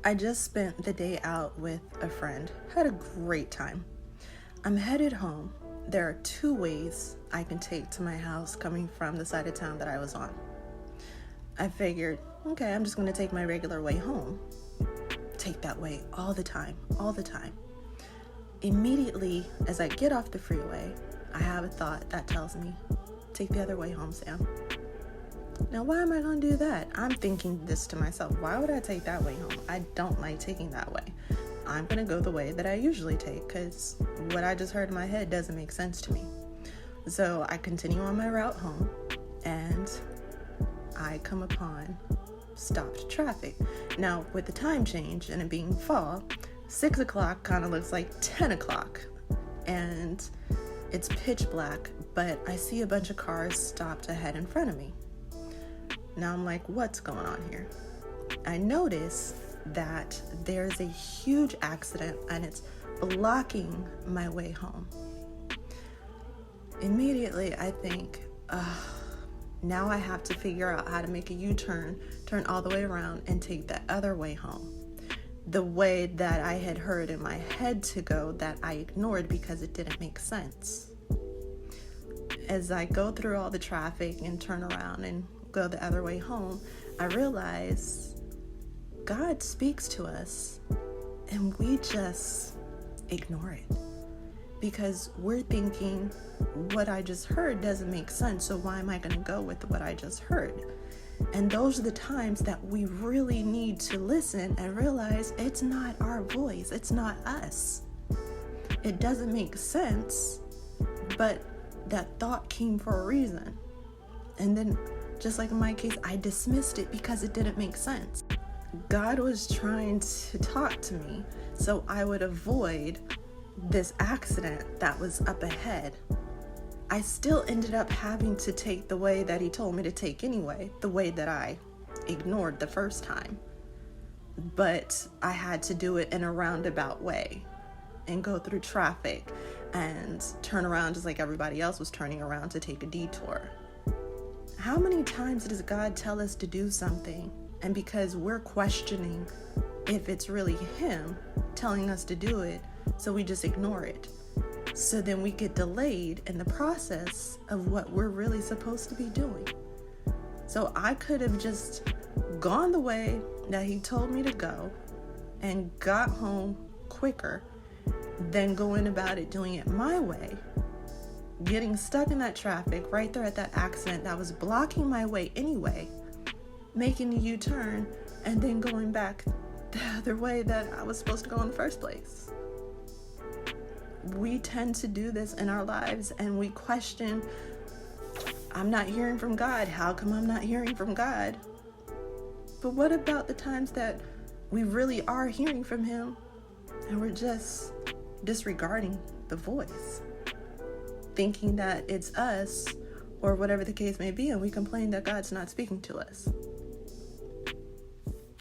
I just spent the day out with a friend. Had a great time. I'm headed home. There are two ways I can take to my house coming from the side of town that I was on. I figured, okay, I'm just going to take my regular way home. Take that way all the time, all the time. Immediately, as I get off the freeway, I have a thought that tells me, take the other way home, Sam. Now, why am I going to do that? I'm thinking this to myself. Why would I take that way home? I don't like taking that way. I'm going to go the way that I usually take because what I just heard in my head doesn't make sense to me. So I continue on my route home and I come upon stopped traffic. Now, with the time change and it being fall, 6 o'clock kind of looks like 10 o'clock. And it's pitch black, but I see a bunch of cars stopped ahead in front of me. Now I'm like, what's going on here? I notice that there's a huge accident and it's blocking my way home. Immediately, I think, now I have to figure out how to make a U-turn, turn all the way around, and take the other way home. The way that I had heard in my head to go that I ignored because it didn't make sense. As I go through all the traffic and turn around and go the other way home, I realize God speaks to us and we just ignore it because we're thinking what I just heard doesn't make sense, so why am I going to go with what I just heard? And those are the times that we really need to listen and realize it's not our voice, it's not us. It doesn't make sense, but that thought came for a reason. And then, just like in my case, I dismissed it because it didn't make sense. God was trying to talk to me so I would avoid this accident that was up ahead. I still ended up having to take the way that he told me to take anyway, the way that I ignored the first time. But I had to do it in a roundabout way and go through traffic and turn around just like everybody else was turning around to take a detour. How many times does God tell us to do something, and because we're questioning if it's really him telling us to do it, so we just ignore it? So then we get delayed in the process of what we're really supposed to be doing. So I could have just gone the way that he told me to go and got home quicker than going about it doing it my way, getting stuck in that traffic right there at that accident that was blocking my way anyway, making a U-turn, and then going back the other way that I was supposed to go in the first place. We tend to do this in our lives and we question, I'm not hearing from God. How come I'm not hearing from God? But what about the times that we really are hearing from him and we're just disregarding the voice, thinking that it's us or whatever the case may be, and we complain that God's not speaking to us?